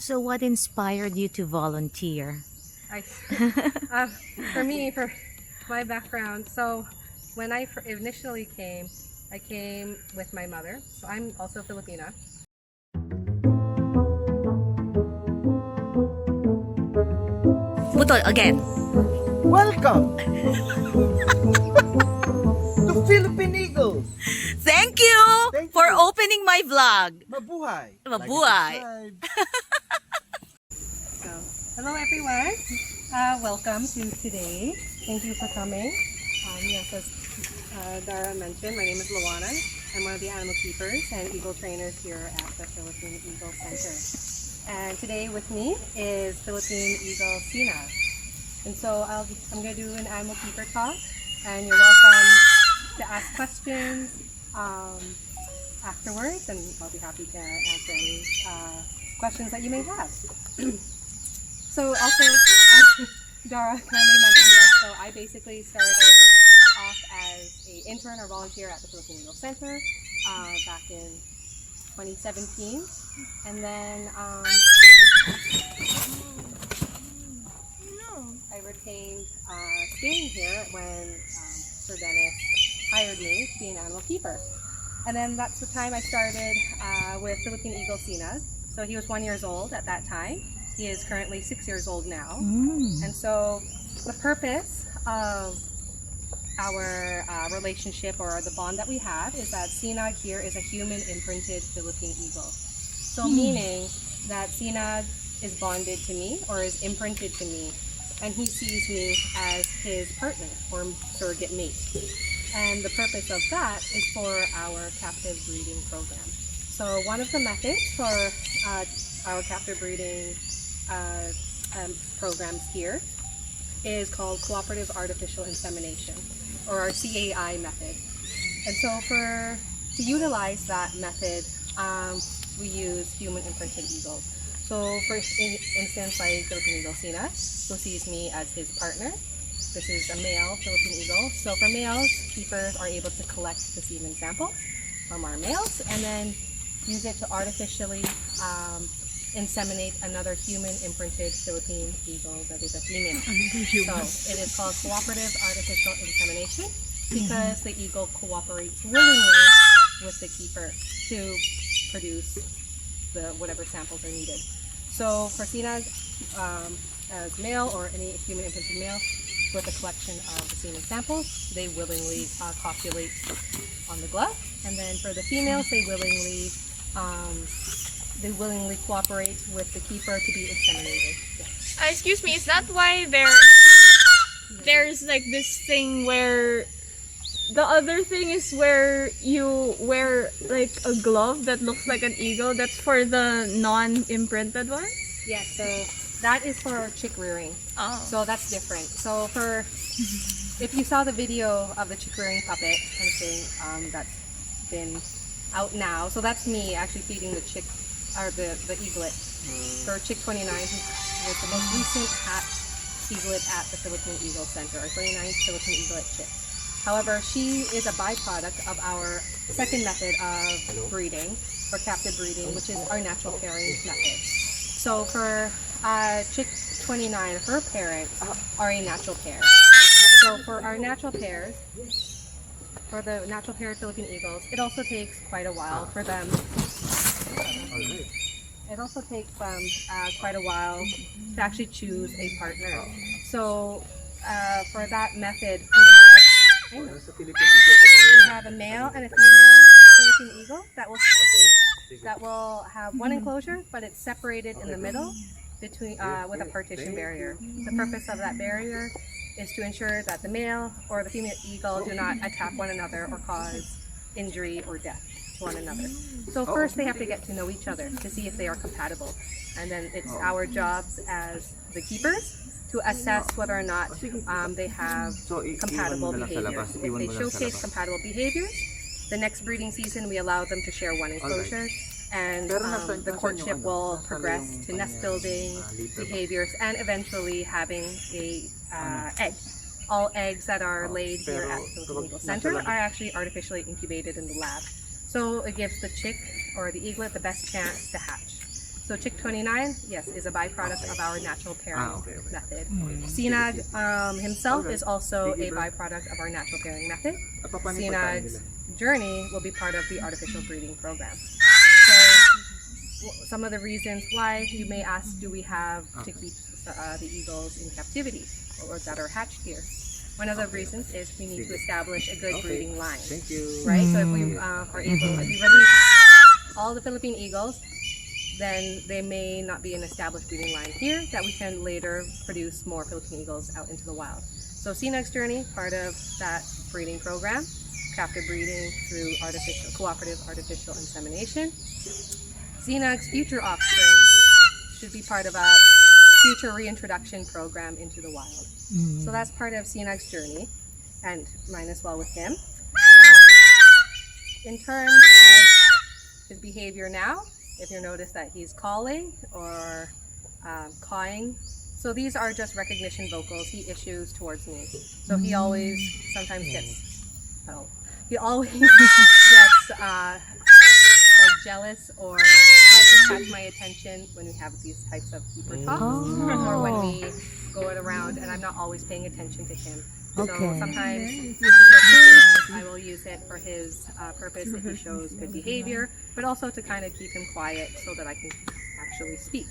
So what inspired you to volunteer? For me, for my background, so when I initially came, I came with my mother. So I'm also Filipina. Butol, again. Welcome to Philippine Eagle. Thank you Thank for you. opening my vlog. Mabuhay. Mabuhay. Like and subscribe. So, hello everyone. Welcome to today. Thank you for coming. Yes, as Dara mentioned, my name is Luana. I'm one of the animal keepers and eagle trainers here at the Philippine Eagle Center. And today with me is Philippine Eagle Sinag. And so I'm going to do an animal keeper talk, and you're welcome to ask questions afterwards, and I'll be happy to answer any questions that you may have. So also, Dara kindly mentioned this, so I basically started off as an intern or volunteer at the Philippine Eagle Center back in 2017, and then I retained staying here when Sir Dennis hired me to be an animal keeper. And then that's the time I started with Philippine Eagle Sinag. So he was 1 year old at that time. He is currently 6 years old now. And so the purpose of our relationship, or the bond that we have, is that Sinag here is a human imprinted Philippine Eagle. So meaning that Sinag is bonded to me, or is imprinted to me, and he sees me as his partner or surrogate mate. And the purpose of that is for our captive breeding program. So one of the methods for our captive breeding programs here is called cooperative artificial insemination, or our CAI method. And so to utilize that method, we use human imprinted eagles. So for instance, like Philippine Eagle Sinag, who sees me as his partner. This is a male Philippine Eagle. So for males, keepers are able to collect the semen samples from our males and then use it to artificially inseminate another human imprinted Philippine Eagle that is a female. So it is called cooperative artificial insemination because the eagle cooperates willingly with the keeper to produce whatever samples are needed. So for Sinag, as male or any human imprinted male, with the collection of the semen samples, they willingly copulate on the glove, and then for the females, they willingly cooperate with the keeper to be inseminated. Yeah. Excuse me, is that why there's like this thing where the other thing is where you wear like a glove that looks like an eagle? That's for the non-imprinted one? Yes, so that is for chick rearing. Oh. So that's different. So if you saw the video of the chick rearing puppet kind of thing that's been out now, so that's me actually feeding the chick, or the eaglet. For Chick 29, who was the most recent hatched eaglet at the Philippine Eagle Center, our 29th Philippine Eaglet chick. However, she is a byproduct of our second method of breeding, or captive breeding, which is our natural pairing method. So for Chick 29, her parents are a natural pair. So for our natural pairs, for the natural pair of Philippine Eagles, it also takes quite a while for them. It also takes them quite a while to actually choose a partner. So for that method, we have a male and a female Philippine Eagle that will have one enclosure, but it's separated in the middle between with a partition barrier. The purpose of that barrier is to ensure that the male or the female eagle do not attack one another or cause injury or death to one another. So first they have to get to know each other to see if they are compatible, and then it's our jobs as the keepers to assess whether or not they have compatible behaviors. If they showcase compatible behaviors, the next breeding season we allow them to share one enclosure, and the courtship will progress to nest building behaviors and eventually having a egg. All eggs that are laid here at the Philippine Eagle Center are actually artificially incubated in the lab. So it gives the chick or the eaglet the best chance to hatch. So chick 29, yes, is a byproduct of our natural pairing okay. method. Sinag himself is also a byproduct of our natural pairing method. Sinag's journey will be part of the artificial breeding program. So some of the reasons why you may ask, do we have to keep the eagles in captivity or that are hatched here? One of the reasons is we need to establish a good breeding line. Thank you. Right? So if we are able, if we release all the Philippine eagles, then they may not be an established breeding line here that we can later produce more Philippine eagles out into the wild. So Sinag's journey, part of that breeding program, captive breeding through cooperative artificial insemination. Sinag's future offspring should be part of a future reintroduction program into the wild. So that's part of Sinag's journey, and mine as well with him. In terms of his behavior now, if you notice that he's calling or cawing, so these are just recognition vocals he issues towards me. So he always sometimes gets, he always gets like jealous or tries to catch my attention when we have these types of keeper talks, or when we go it around and I'm not always paying attention to him. So sometimes I will use it for his purpose if he shows good behavior, but also to kind of keep him quiet so that I can actually speak.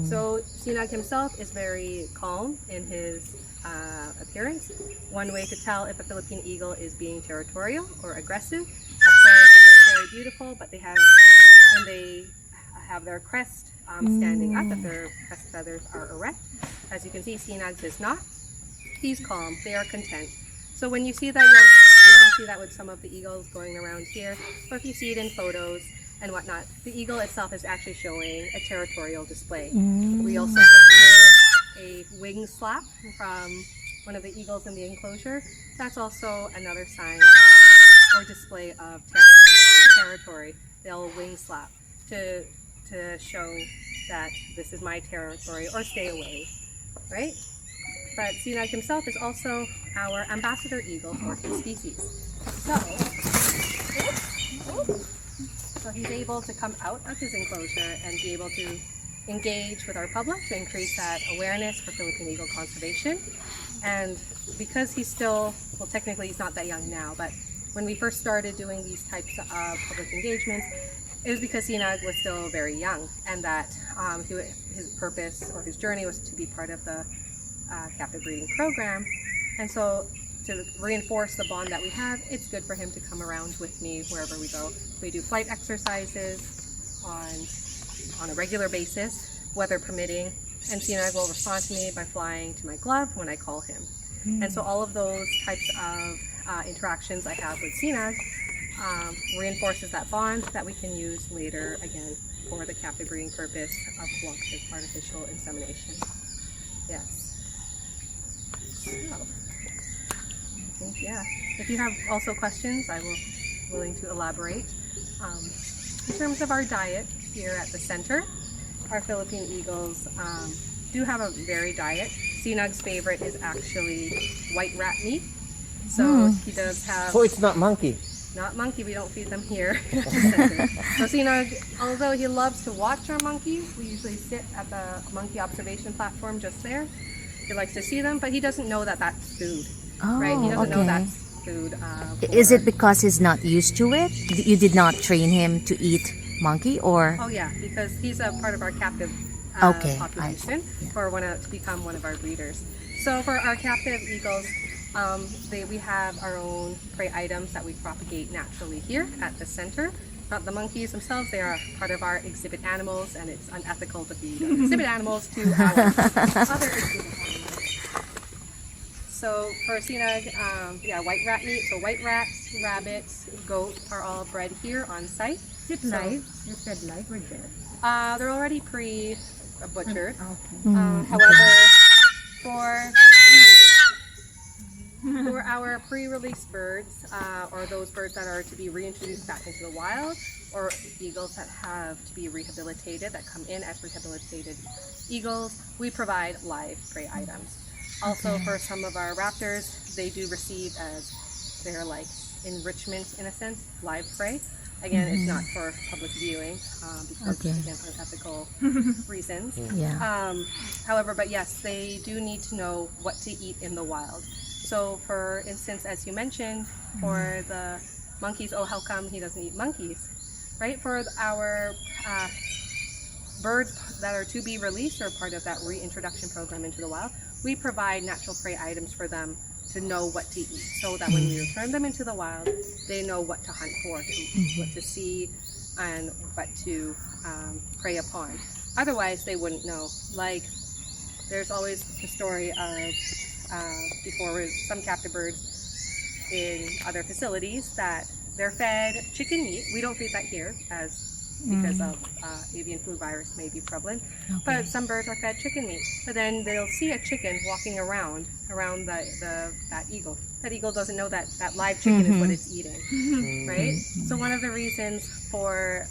So Sinag himself is very calm in his appearance. One way to tell if a Philippine eagle is being territorial or aggressive, of course, they're very beautiful, but when they have their crest standing up, if their crest feathers are erect. As you can see, Sinag's is not. He's calm, they are content. So when you see that, you're going to see that with some of the eagles going around here, or if you see it in photos and whatnot, the eagle itself is actually showing a territorial display. We also took a wing slap from one of the eagles in the enclosure. That's also another sign or display of territory. They'll wing slap to show that this is my territory or stay away, right? But Sinag himself is also our ambassador eagle for his species. So he's able to come out of his enclosure and be able to engage with our public to increase that awareness for Philippine eagle conservation. And because he's still, well, technically he's not that young now, but when we first started doing these types of public engagements, it was because Sinag was still very young, and that his purpose or his journey was to be part of the captive breeding program. And so to reinforce the bond that we have, it's good for him to come around with me wherever we go. We do flight exercises on a regular basis, weather permitting, and Sinag will respond to me by flying to my glove when I call him. And so all of those types of interactions I have with Sinag reinforces that bond that we can use later again for the captive breeding purpose of cooperative artificial insemination. Yes. So, I think, yeah. If you have also questions, I will be willing to elaborate. In terms of our diet here at the center, our Philippine eagles do have a varied diet. Sinag's favorite is actually white rat meat. So he does have... So it's not monkey? Not monkey, we don't feed them here at the center. So Sinag, although he loves to watch our monkeys, we usually sit at the monkey observation platform just there. He likes to see them, but he doesn't know that that's food, right? He doesn't know that's food. Is it because he's not used to it? You did not train him to eat monkey, or? Oh yeah, because he's a part of our captive population, to become one of our breeders. So for our captive eagles, we have our own prey items that we propagate naturally here at the center. Not the monkeys themselves, they are part of our exhibit animals, and it's unethical to feed exhibit animals to our other exhibit animals. So for Sinag, white rat meat, so white rats, rabbits, goat are all bred here on site. Is it live? You said live or dead? They're already pre-butchered. Okay. However, for our pre-release birds, or those birds that are to be reintroduced back into the wild, or eagles that have to be rehabilitated, that come in as rehabilitated eagles, we provide live prey items. Also for some of our raptors, they do receive, as they're like enrichment in a sense, live prey. Again, it's not for public viewing because, Okay. again, unethical reasons. Yeah. However, but yes, they do need to know what to eat in the wild. So, for instance, as you mentioned, for the monkeys, oh, how come he doesn't eat monkeys? Right? For our birds that are to be released or part of that reintroduction program into the wild, we provide natural prey items for them to know what to eat, so that when we return them into the wild, they know what to hunt for, what to see, and what to prey upon. Otherwise, they wouldn't know. Like, there's always the story of before some captive birds in other facilities that they're fed chicken meat. We don't feed that here because of avian flu virus may be prevalent. But some birds are fed chicken meat. But then they'll see a chicken walking around that eagle. That eagle doesn't know that that live chicken is what it's eating, right? So one of the reasons for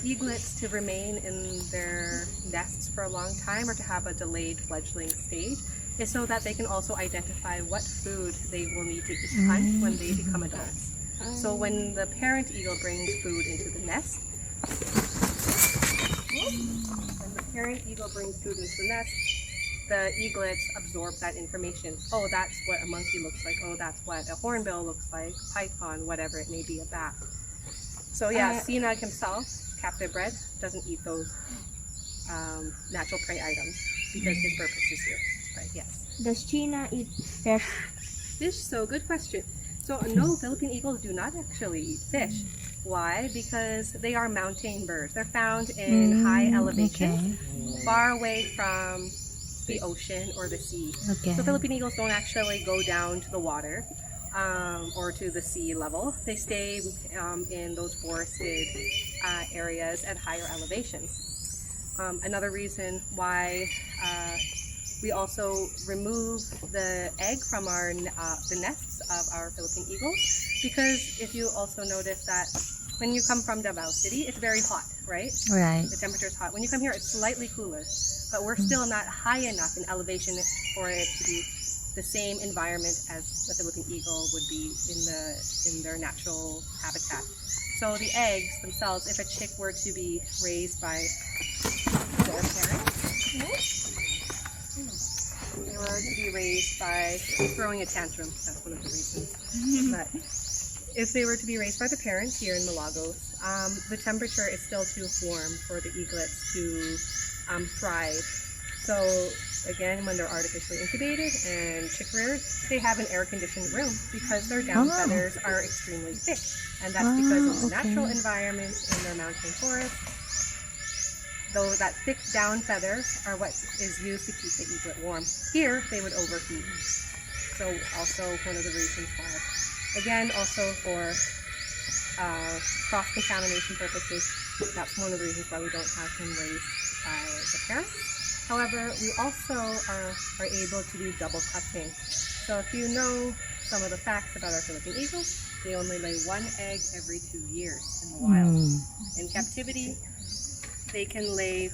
eaglets to remain in their nests for a long time or to have a delayed fledgling stage is so that they can also identify what food they will need to hunt when they become adults. So when the parent eagle brings food into the nest, the eaglets absorb that information. Oh, that's what a monkey looks like. Oh, that's what a hornbill looks like, python, whatever it may be, a bat. So yeah, Sinag himself, captive bred, doesn't eat those natural prey items because his purpose is here. But yes. Does China eat fish? Fish, so good question. So no, Philippine eagles do not actually eat fish. Why? Because they are mountain birds. They're found in high elevations, far away from the ocean or the sea. Okay. So Philippine eagles don't actually go down to the water or to the sea level. They stay in those forested areas at higher elevations. Another reason why we also remove the egg from the nests of our Philippine eagles, because if you also notice that when you come from Davao City, it's very hot, right? Right. The temperature is hot. When you come here, it's slightly cooler, but we're still not high enough in elevation for it to be the same environment as the Philippine eagle would be in their natural habitat. So the eggs themselves, if a chick were to be raised by their parents, they were to be raised by throwing a tantrum. That's one of the reasons. But if they were to be raised by the parents here in Malagos, the temperature is still too warm for the eaglets to thrive. So again, when they're artificially incubated and chick reared, they have an air-conditioned room because their down feathers are extremely thick, and that's because in the natural environment in their mountain forest, though that thick down feathers are what is used to keep the eaglet warm. Here, they would overheat. So also one of the reasons why. Again, also for cross-contamination purposes, that's one of the reasons why we don't have him raised by the parents. However, we also are able to do double clutching. So if you know some of the facts about our Philippine eagles, they only lay one egg every 2 years in the wild. In captivity, they can lay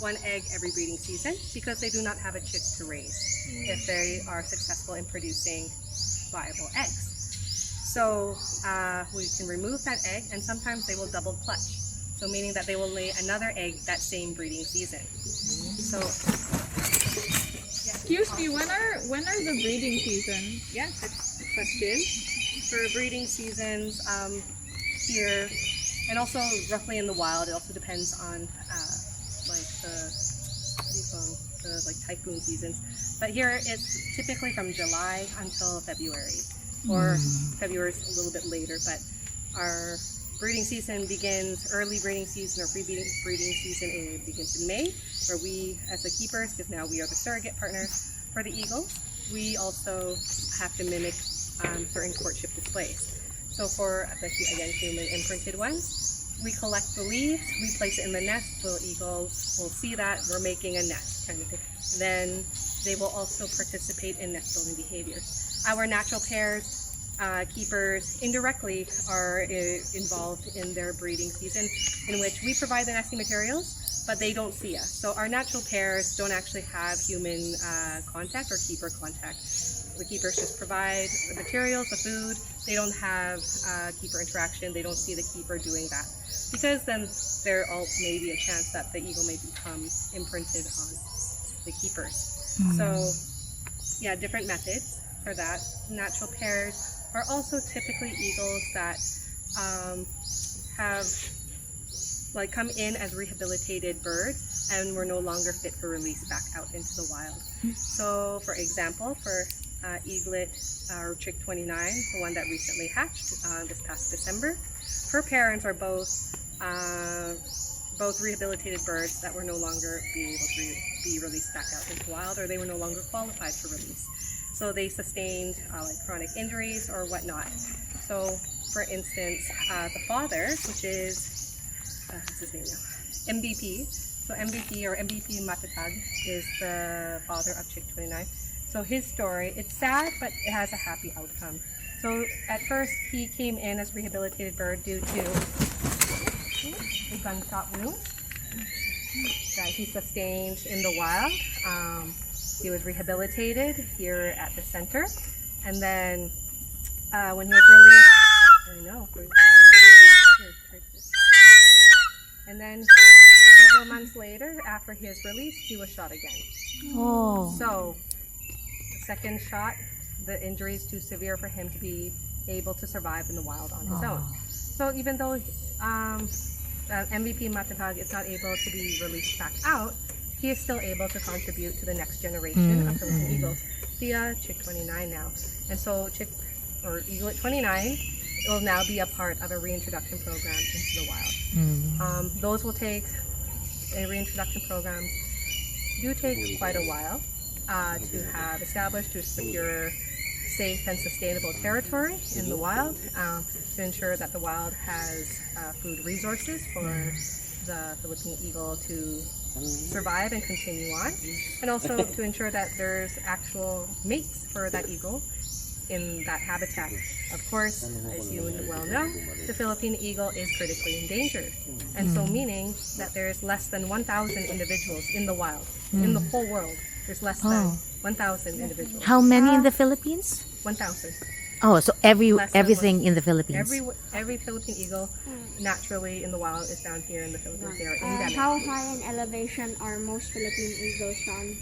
one egg every breeding season because they do not have a chick to raise if they are successful in producing viable eggs. So we can remove that egg, and sometimes they will double clutch. So meaning that they will lay another egg that same breeding season. So Excuse me, when are the breeding season? yeah, good question. For breeding seasons here, and also roughly in the wild, it also depends on like the typhoon seasons. But here it's typically from July until February, or February is a little bit later. But our breeding season begins, early breeding season or pre-breeding season, it begins in May, where we as the keepers, because now we are the surrogate partners for the eagles, we also have to mimic certain courtship displays. So for the human imprinted ones, we collect the leaves, we place it in the nest, the eagles will see that we're making a nest kind of thing. Then they will also participate in nest building behaviors. Our natural pairs, keepers indirectly are involved in their breeding season, in which we provide the nesting materials, but they don't see us. So our natural pairs don't actually have human contact or keeper contact. the keepers just provide the materials, the food. They don't have keeper interaction. They don't see the keeper doing that, because then there may be a chance that the eagle may become imprinted on the keepers. So yeah, different methods for that. Natural pairs are also typically eagles that have come in as rehabilitated birds and were no longer fit for release back out into the wild. So for example, for eaglet or chick 29, the one that recently hatched this past December, her parents are both rehabilitated birds that were no longer being able to be released back out into the wild, or they were no longer qualified for release. So they sustained chronic injuries or whatnot. So for instance, the father, which is, what's his name now? MVP. So MVP or MVP Matatag is the father of chick 29. So his story, it's sad, but it has a happy outcome. So at first he came in as rehabilitated bird due to a gunshot wound that he sustained in the wild. He was rehabilitated here at the center, and then when he was released, and then several months later, after his release, he was shot again. Oh. So the second shot, the injury is too severe for him to be able to survive in the wild on his own. So even though MVP Matatag is not able to be released back out, he is still able to contribute to the next generation of Philippine eagles via chick 29 now. And so eaglet 29 will now be a part of a reintroduction program into the wild. Those will take reintroduction programs do take quite a while to have established to secure safe and sustainable territory in the wild, to ensure that the wild has food resources for the Philippine eagle to survive and continue on, and also to ensure that there's actual mates for that eagle in that habitat. Of course, as you well know, the Philippine eagle is critically endangered, and so meaning that there's less than 1,000 individuals in the wild. In the whole world, there's less than 1,000 individuals. How many in the Philippines? 1,000. Oh, so Less than everything in the Philippines. Every Philippine eagle naturally in the wild is down here in the Philippines. They are endemic. How high in elevation are most Philippine eagles found?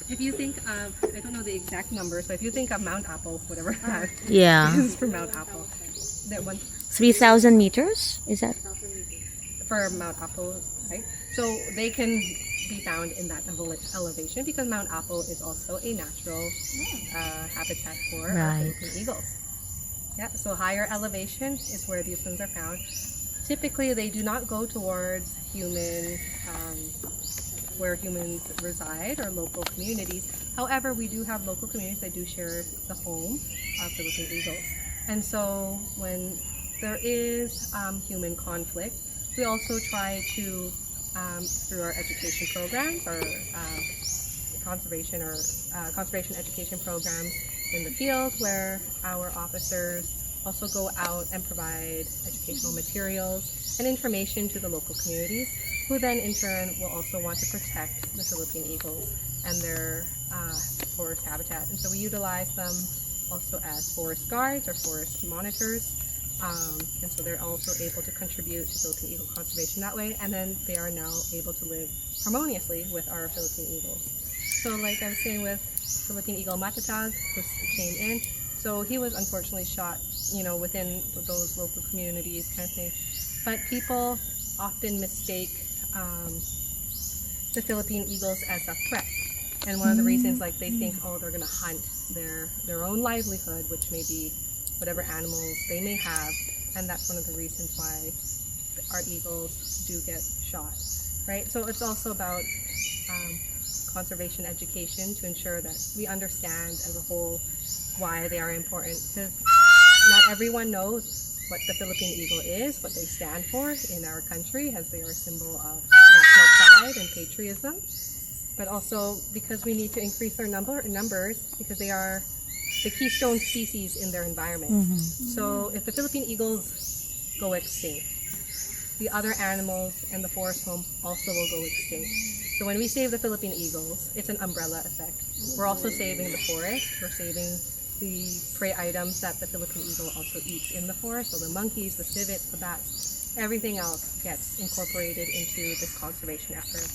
If you think of, I don't know the exact number, so if you think of Mount Apple, whatever that Yeah. is for Mount Apple, that one 3,000 meters? Is that? for Mount Apple, right? So they can be found in that elevation because Mount Apple is also a natural habitat for Right. Philippine eagles. Yeah, so higher elevation is where these ones are found. Typically, they do not go towards where humans reside or local communities. However, we do have local communities that do share the home of Philippine eagles. And so when there is human conflict, we also try to, through our education programs or conservation education programs in the field, where our officers also go out and provide educational materials and information to the local communities, who then in turn will also want to protect the Philippine eagles and their forest habitat. And so we utilize them also as forest guards or forest monitors. And so they're also able to contribute to Philippine eagle conservation that way, and then they are now able to live harmoniously with our Philippine eagles. So like I was saying with Philippine eagle Matatag, who came in, so he was unfortunately shot, within those local communities kind of thing. But people often mistake the Philippine eagles as a threat. And one of the reasons, they think, they're going to hunt their own livelihood, which may be whatever animals they may have, and that's one of the reasons why our eagles do get shot, right? So it's also about conservation education to ensure that we understand as a whole why they are important, because not everyone knows what the Philippine eagle is, what they stand for in our country, as they are a symbol of national pride and patriotism, but also because we need to increase their numbers because they are the keystone species in their environment. So if the Philippine eagles go extinct, the other animals and the forest home also will go extinct. So when we save the Philippine eagles, it's an umbrella effect. We're also saving the forest. We're saving the prey items that the Philippine eagle also eats in the forest. So the monkeys, the civets, the bats, everything else gets incorporated into this conservation effort.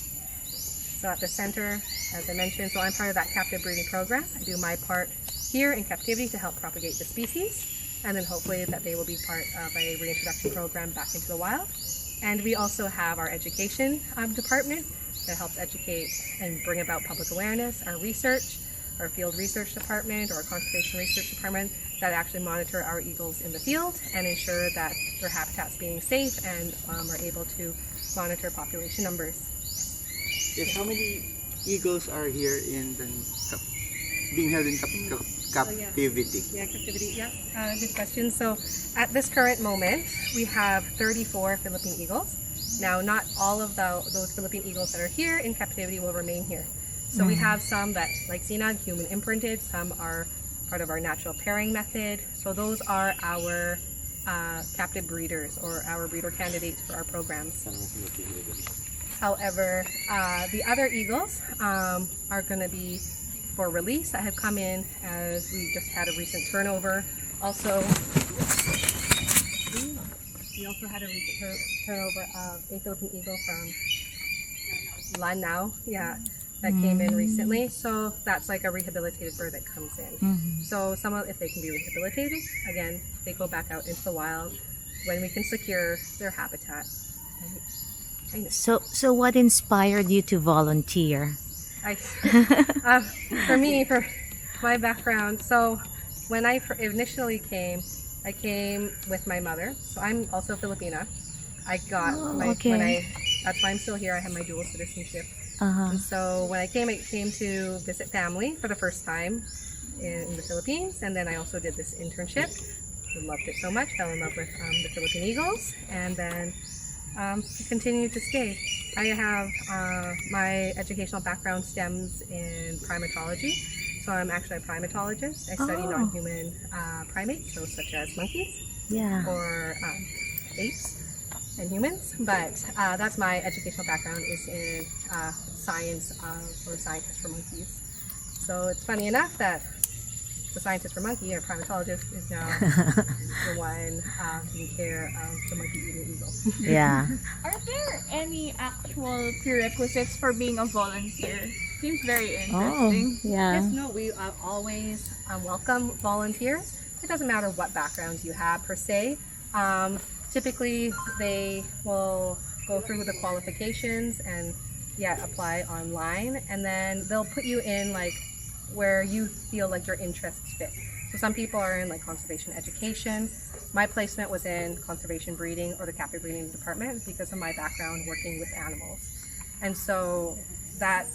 So at the center, as I mentioned, so I'm part of that captive breeding program. I do my part here in captivity to help propagate the species, and then hopefully that they will be part of a reintroduction program back into the wild. And we also have our education department that helps educate and bring about public awareness, our research, our field research department or our conservation research department that actually monitor our eagles in the field and ensure that their habitat's being safe and are able to monitor population numbers. Yes, how many eagles are here in the being held in captivity? Yeah, captivity, yes. Good question. So at this current moment, we have 34 Philippine eagles. Now, not all of those Philippine eagles that are here in captivity will remain here. So we have some that, like Sinag, human imprinted. Some are part of our natural pairing method. So those are our captive breeders or our breeder candidates for our programs. However, the other eagles are going to be for release that have come in as we just had a recent turnover. Also, we also had a recent turnover of a Philippine eagle from Lanao, that came in recently. So that's like a rehabilitated bird that comes in. So if they can be rehabilitated, again, they go back out into the wild when we can secure their habitat. So what inspired you to volunteer? For me, for my background, so when I initially came, I came with my mother. So I'm also Filipina. I got that's why I'm still here. I have my dual citizenship. And so when I came to visit family for the first time in the Philippines, and then I also did this internship. I loved it so much, fell in love with the Philippine Eagles, and then continued to stay. I have my educational background stems in primatology, so I'm actually a primatologist. I study non-human primates, so such as monkeys or apes and humans. But that's my educational background is in science or scientists for monkeys. So it's funny enough that the scientist for monkey or primatologist is now the one taking care of the monkey-eating eagle. Yeah. Are there any actual prerequisites for being a volunteer? Seems very interesting. Yeah. Yes, no, we always welcome volunteers. It doesn't matter what backgrounds you have per se. Typically, they will go through the qualifications and apply online, and then they'll put you in like where you feel like your interests fit. So some people are in like conservation education. My placement was in conservation breeding or the captive breeding department because of my background working with animals. And so that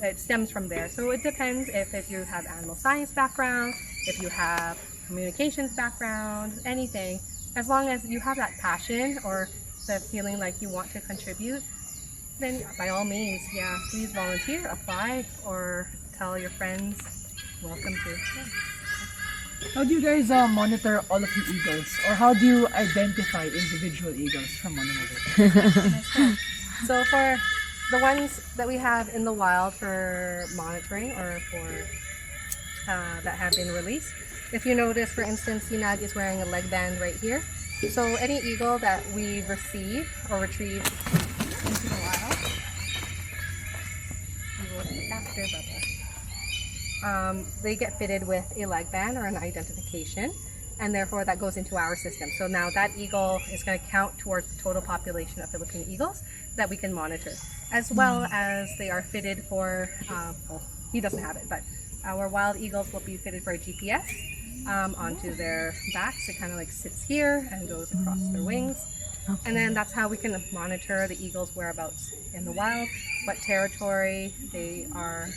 it stems from there. So it depends if you have animal science background, if you have communications background, anything. As long as you have that passion or the feeling like you want to contribute, then by all means, please volunteer, apply, or tell your friends. Welcome to. How do you guys monitor all of the eagles, or how do you identify individual eagles from one another? So for the ones that we have in the wild for monitoring or for that have been released, if you notice, for instance, Sinag is wearing a leg band right here. So any eagle that we receive or retrieve into the wild, we will be after they get fitted with a leg band or an identification, and therefore that goes into our system. So now that eagle is going to count towards the total population of Philippine eagles that we can monitor, as well as they are fitted for, he doesn't have it, but our wild eagles will be fitted for a GPS onto their backs. It kind of like sits here and goes across their wings. And then that's how we can monitor the eagles' whereabouts in the wild, what territory they are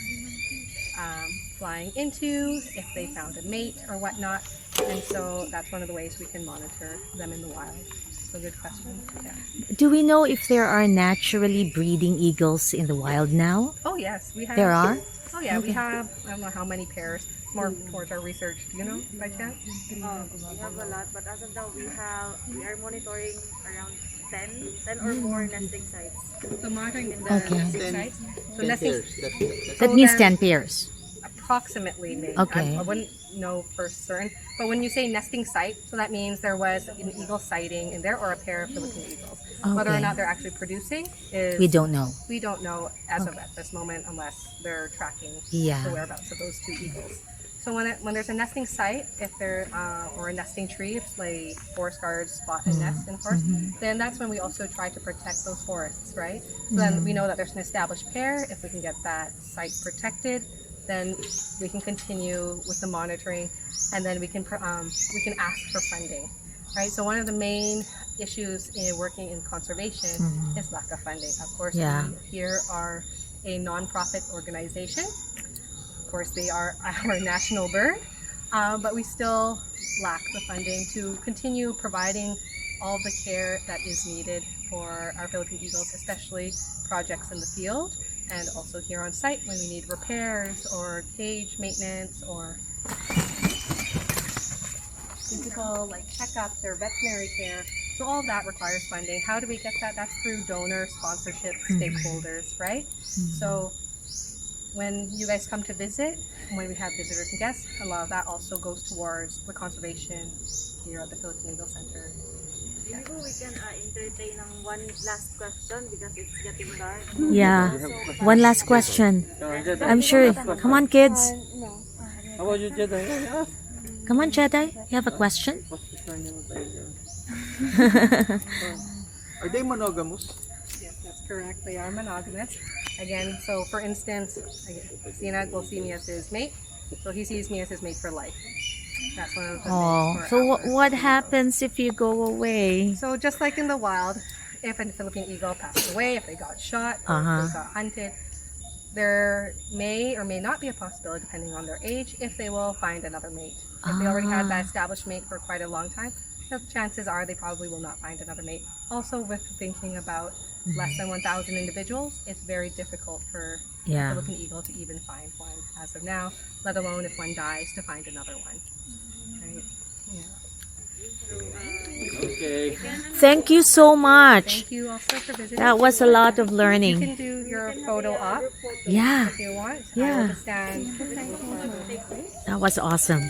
flying into, if they found a mate or whatnot. And so that's one of the ways we can monitor them in the wild. So good question. Yeah. Do we know if there are naturally breeding eagles in the wild now? Oh yes, we have. There are? Oh yeah, we have, I don't know how many pairs, more towards our research. Do you know by chance? We have a lot, but as of now, we are monitoring around 10 or more nesting sites. So monitoring the Okay. nesting 10 sites. So 10 nesting pairs. That's That means 10 pairs. approximately, maybe. Okay. I wouldn't know for certain. But when you say nesting site, so that means there was an eagle sighting in there or a pair of Philippine eagles. Whether or Okay. not they're actually producing is We don't know. we don't know as of at this moment unless they're tracking Yeah. the whereabouts of those two eagles. So when there's a nesting site, if there or a nesting tree, if like forest guards spot a nest in a forest, then that's when we also try to protect those forests, right? So then we know that there's an established pair. If we can get that site protected, then we can continue with the monitoring, and then we can ask for funding, right? So one of the main issues in working in conservation is lack of funding. Of course, Yeah. we here are a nonprofit organization. Of course, they are our national bird, but we still lack the funding to continue providing all the care that is needed for our Philippine eagles, especially projects in the field and also here on site when we need repairs or cage maintenance or physical like checkups or veterinary care. So all that requires funding. How do we get that? That's through donors, sponsorships, stakeholders, right? So when you guys come to visit, when we have visitors and guests, a lot of that also goes towards the conservation here at the Philippine Eagle Center. Maybe we can entertain ng one last question because it's getting dark. Yeah. One last question. I'm sure. Come on, kids. No. How about you, Jedi? Come on, Jedi. You have a question? Are they monogamous? Yes, that's correct. They are monogamous. Again, so for instance, Sinag will see me as his mate, so he sees me as his mate for life. That's one of the Oh, things. so what happens if you go away? So just like in the wild, if a Philippine eagle passed away, if they got shot, or if they got hunted, there may or may not be a possibility, depending on their age, if they will find another mate. If they already had that established mate for quite a long time, the chances are they probably will not find another mate. Also, with thinking about less than 1,000 individuals, it's very difficult for a Yeah. Philippine eagle to even find one as of now, let alone if one dies to find another one. Right? Yeah. Okay. Thank you so much. Thank you also for visiting. That was a lot of You learning. can do your photo op Yeah. if you want. I Yeah. will just stand. That was awesome.